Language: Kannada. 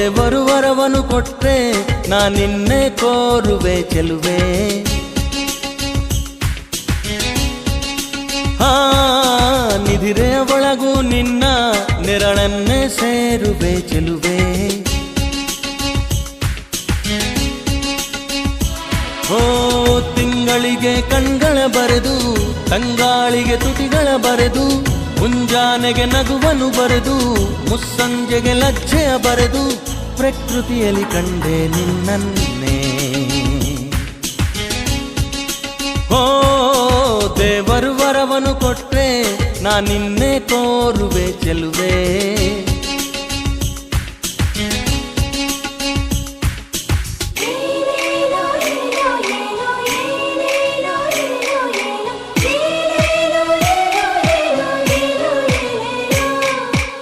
ದೇವರು ವರವನು ಕೊಟ್ರೆ ನಾ ನಿನ್ನೆ ಕೋರುವೆ ಚೆಲುವೆ. ನಿಧಿರೆಯ ಒಳಗೂ ನಿನ್ನ ನೆರಳನ್ನೇ ಸೇರುವೆ ಚೆಲುವೆ. ತಿಂಗಳಿಗೆ ಕಣ್ಗಳ ಬರೆದು ತಂಗಾಳಿಗೆ ತುಟಿಗಳ ಬರೆದು ಮುಂಜಾನೆಗೆ ನಗುವನು ಬರೆದು ಮುಸ್ಸಂಜೆಗೆ ಲಜ್ಜೆಯ ಬರೆದು ಪ್ರಕೃತಿಯಲ್ಲಿ ಕಂಡೆ ನಿನ್ನನ್ನೇ. ದೇವರು ವರವನು ಕೊಟ್ರೆ ನಾ ನಿನ್ನೆ ಕೋರುವೆ ಚೆಲುವೆ.